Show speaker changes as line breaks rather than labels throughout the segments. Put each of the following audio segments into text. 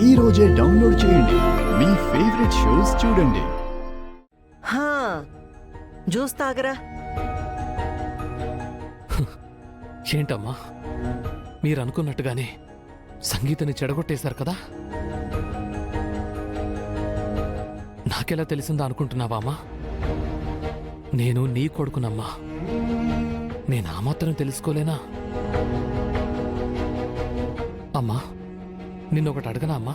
ఈ రోజే డౌన్లోడ్ చేయండి. మీ ఫేవరెట్ షోస్ చూడండి.
హా, జ్యూస్ తాగరా.
ఏంటమ్మా, మీరు అనుకున్నట్టుగానే సంగీతని చెడగొట్టేశారు కదా? నాకెలా తెలిసిందా అనుకుంటున్నావా అమ్మా? నేను నీ కొడుకునమ్మా. నేను ఆ మాత్రం తెలుసుకోలేనా? అమ్మా, నిన్నొకటి అడగనా అమ్మా?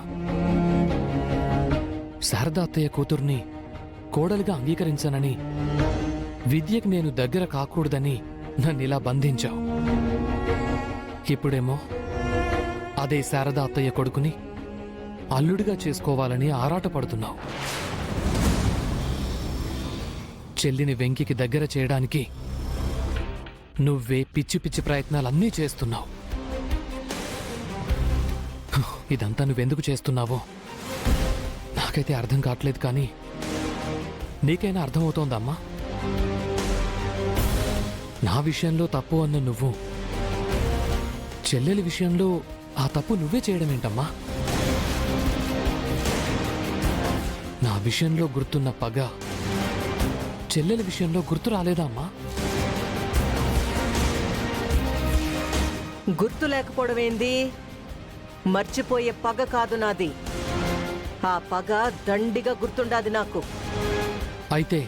శారదా అత్తయ్య కూతుర్ని కోడలిగా అంగీకరించానని, విద్యకి నేను దగ్గర కాకూడదని నన్నిలా బంధించావు. ఇప్పుడేమో అదే శారదా అత్తయ్య కొడుకుని అల్లుడిగా చేసుకోవాలని ఆరాటపడుతున్నావు. చెల్లిని వెంకికి దగ్గర చేయడానికి నువ్వే పిచ్చి పిచ్చి ప్రయత్నాలన్నీ చేస్తున్నావు. ఇదంతా నువ్వెందుకు చేస్తున్నావో నాకైతే అర్థం కావట్లేదు, కానీ నీకైనా అర్థమవుతోందమ్మా? నా విషయంలో తప్పు అన్న నువ్వు చెల్లెలి విషయంలో ఆ తప్పు నువ్వే చేయడం ఏంటమ్మా? నా విషయంలో గుర్తున్న పగ చెల్లెలి విషయంలో గుర్తు రాలేదా అమ్మా?
గుర్తు లేకపోవడమేంది? మర్చిపోయే పగ కాదు నాది. ఆ పగ దండిగా గుర్తుండాది నాకు.
అయితే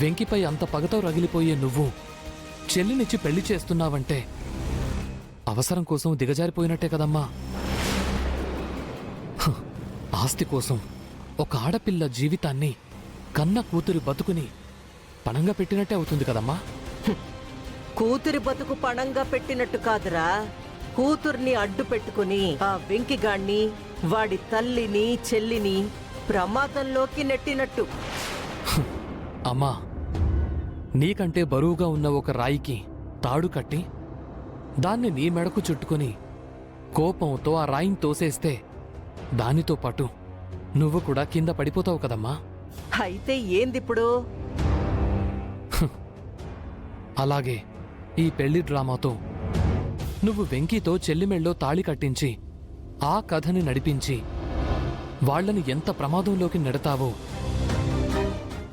వెంకిపై అంత పగతో రగిలిపోయే నువ్వు చెల్లినిచ్చి పెళ్లి చేస్తున్నావంటే అవసరం కోసం దిగజారిపోయినట్టే కదమ్మా. ఆస్తి కోసం ఒక ఆడపిల్ల జీవితాన్ని, కన్న కూతురి బతుకుని పణంగా పెట్టినట్టే అవుతుంది కదమ్మా.
కూతురి బతుకు పణంగా పెట్టినట్టు కాదురా, కూతుర్ని అడ్డు పెట్టుకుని ఆ వెంకిగాణ్ణి, వాడి తల్లిని చెల్లిని ప్రమాదంలోకి నెట్టినట్టు.
అమ్మా, నీకంటే బరువుగా ఉన్న ఒక రాయికి తాడు కట్టి దాన్ని నీ మెడకు చుట్టుకుని కోపంతో ఆ రాయిని తోసేస్తే దానితో పాటు నువ్వు కూడా కింద పడిపోతావు కదమ్మా.
అయితే ఏందిప్పుడు?
అలాగే ఈ పెళ్లి డ్రామాతో నువ్వు వెంకీతో చెల్లిమెళ్ళో తాళి కట్టించి ఆ కథని నడిపించి వాళ్లని ఎంత ప్రమాదంలోకి నెడతావో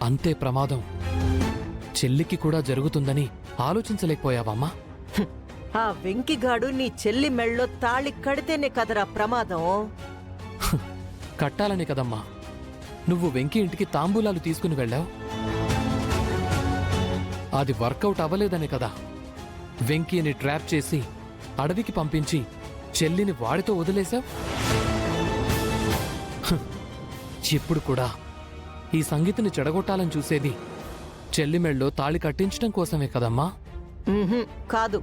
అంతే ప్రమాదం చెల్లికి కూడా జరుగుతుందని ఆలోచించలేకపోయావమ్మా?
ఆ వెంకిగాడు నీ చెల్లి మెళ్ళో తాళి కడితేనే కదరా ప్రమాదం.
కట్టాలని కదమ్మా నువ్వు వెంకీ ఇంటికి తాంబూలాలు తీసుకుని వెళ్ళావు. అది వర్కౌట్ అవ్వలేదని కదా వెంకీని ట్రాప్ చేసి అడవికి పంపించి చెల్లిని వాడితో వదిలేశావు. ఇప్పుడు కూడా ఈ సంగీతిని చెడగొట్టాలని చూసేది చెల్లిమెళ్ళో తాళి కట్టించడం కోసమే కదమ్మా?
కాదు,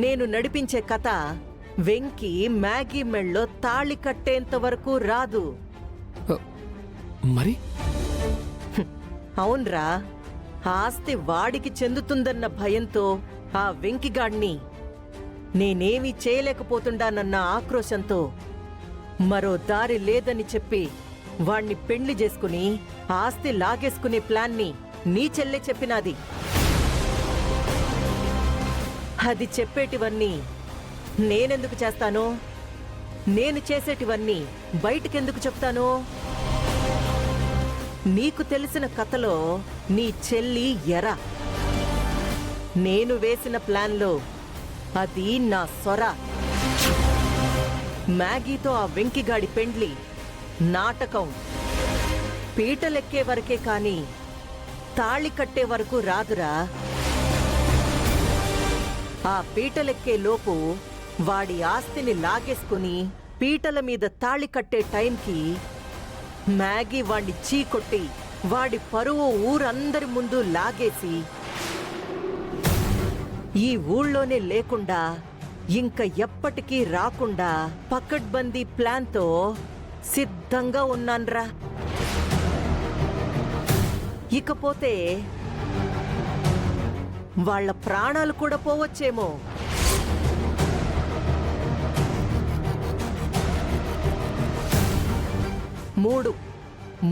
నేను నడిపించే కథ వెంకీ మ్యాగీ మెళ్ళో తాళి కట్టేంత వరకు రాదు.
మరి
అవునరా, ఆస్తి వాడికి చెందుతుందన్న భయంతో ఆ వెంకిగాడిని నేనేమీ చేయలేకపోతుండానన్న ఆక్రోశంతో మరో దారి లేదని చెప్పి వాణ్ణి పెళ్లి చేసుకుని ఆస్తి లాగేసుకునే ప్లాన్ని నీ చెల్లె చెప్పినాది. అది చెప్పేటివన్నీ నేనెందుకు చేస్తాను? నేను చేసేటివన్నీ బయటికెందుకు చెప్తాను? నీకు తెలిసిన కథలో నీ చెల్లి ఎరా, నేను వేసిన ప్లాన్లో అది నా సొర. మ్యాగీతో ఆ వెంకిగాడి పెండ్లి నాటకం. పీటలెక్కే వరకే కాని తాళి కట్టే వరకు రాదురా. ఆ పీటలెక్కే లోపు వాడి ఆస్తిని లాగేసుకుని పీటల మీద తాళి కట్టే టైంకి మ్యాగీ వాణ్ణి చీకొట్టి వాడి పరువు ఊరందరి ముందు లాగేసి ఈ ఊళ్ళోనే లేకుండా ఇంక ఎప్పటికీ రాకుండా పకడ్బందీ ప్లాన్తో సిద్ధంగా ఉన్నాన్రా. ఇకపోతే వాళ్ళ ప్రాణాలు కూడా పోవచ్చేమో.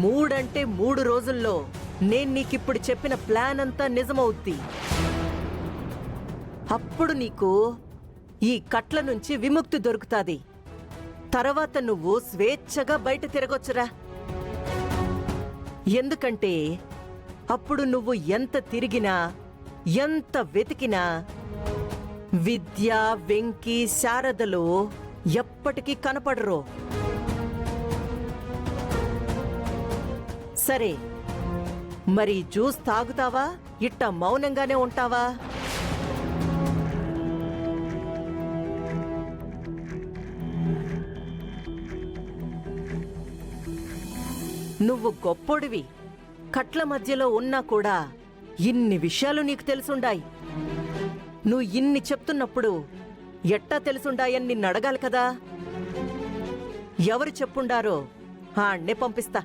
మూడంటే 3 రోజుల్లో నేను నీకిప్పుడు చెప్పిన ప్లాన్ అంతా నిజమవుద్ది. అప్పుడు నీకు ఈ కట్ల నుంచి విముక్తి దొరుకుతాది. తర్వాత నువ్వు స్వేచ్ఛగా బయట తిరగొచ్చురా. ఎందుకంటే అప్పుడు నువ్వు ఎంత తిరిగినా ఎంత వెతికినా విద్య, వెంకీ, శారదలు ఎప్పటికీ కనపడరు. సరే, మరి జ్యూస్ తాగుతావా, ఇట్ట మౌనంగానే ఉంటావా? నువ్వు గొప్పోడివి, కట్ల మధ్యలో ఉన్నా కూడా ఇన్ని విషయాలు నీకు తెలుసుండాయి. నువ్వు ఇన్ని చెప్తున్నప్పుడు ఎట్టా తెలుసుండాయని నిన్ను అడగాలి కదా. ఎవరు చెప్పుండారో ఆణ్ణే పంపిస్తా.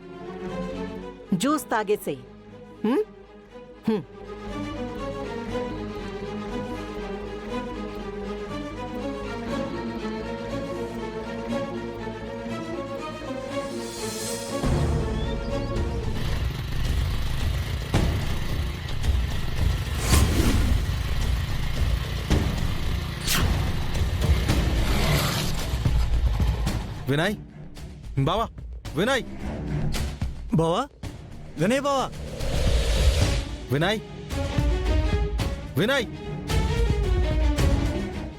జ్యూస్ తాగేసేయ్. హ్మ్? హ్మ్.
వినయ్, బావా, వినయ్,
బావా, వినయ్ బావా,
వినయ్, వినయ్,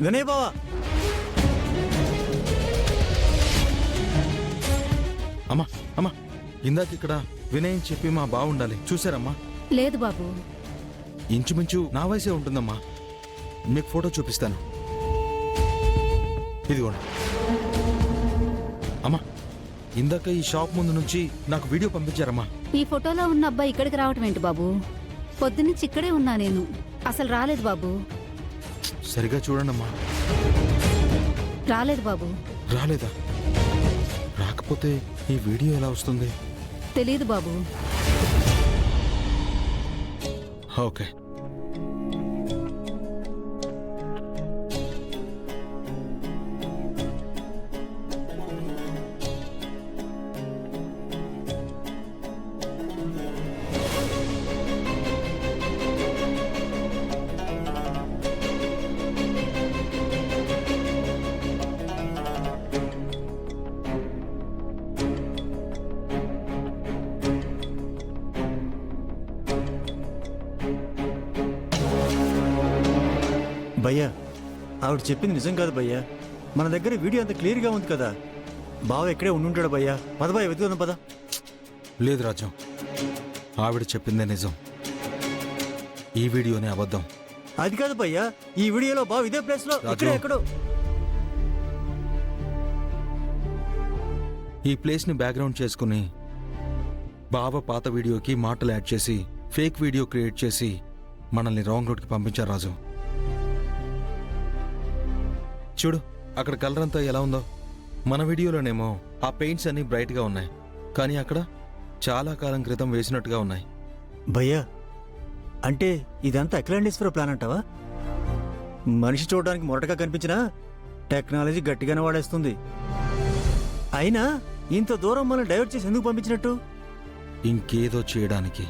వినయ్ బావా.
అమ్మా, అమ్మా, ఇందాక ఇక్కడ వినయ్ అని చెప్పి మా బావ ఉండాలి, చూసారమ్మా?
లేదు బాబు.
ఇంచుమించు నా వయసే ఉంటుందమ్మా. మీకు ఫోటో చూపిస్తాను, ఇదిగోండి. అమ్మా, ఇందాక ఈ షాప్ ముందు నుంచి నాకు వీడియో పంపించారమ్మా.
ఈ ఫోటోలో ఉన్న అబ్బాయి ఇక్కడికి రావటం ఏంటి బాబు? పొద్దునుంచి ఇక్కడే ఉన్నా నేను, అసలు రాలేదు బాబు.
సరిగా చూడండమ్మా.
రాలేదు బాబు.
రాలేదా? రాకపోతే ఈ వీడియో ఎలా వస్తుంది?
తెలీదు బాబు.
ఓకే.
భయ్యా, ఆవిడ చెప్పింది నిజం కాదు భయ్యా. మన దగ్గర వీడియో అంత క్లియర్గా ఉంది కదా. బావ ఇక్కడే ఉండుంటాడు భయ్యా. పద భయ్య, వెతుకుదాం పద.
లేదు రాజ్యం, ఆవిడ చెప్పిందే నిజం, ఈ వీడియోనే అబద్ధం.
అది కాదు భయ్యా, ఈ వీడియోలో బావ ఇదే ప్లేస్ లో ఇక్కడే ఎక్కడో.
ఈ ప్లేస్ ని బ్యాక్గ్రౌండ్ చేసుకుని బావ పాత వీడియోకి మాటలు యాడ్ చేసి ఫేక్ వీడియో క్రియేట్ చేసి మనల్ని రాంగ్ రూట్కి పంపించారు రాజు. చూడు, అక్కడ కలర్ అంతా ఎలా ఉందో. మన వీడియోలోనేమో ఆ పెయింట్స్ అన్ని బ్రైట్ గా ఉన్నాయి, కానీ అక్కడ చాలా కాలం క్రితం వేసినట్టుగా ఉన్నాయి.
భయ్యా, అంటే ఇదంతా అఖిలాండేశ్వర ప్లాన్ అంటావా? మనిషి చూడడానికి మొరటగా కనిపించినా టెక్నాలజీ గట్టిగానే వాడేస్తుంది. అయినా ఇంత దూరం మనం డైవర్ట్ చేసి ఎందుకు పంపించినట్టు?
ఇంకేదో చేయడానికి.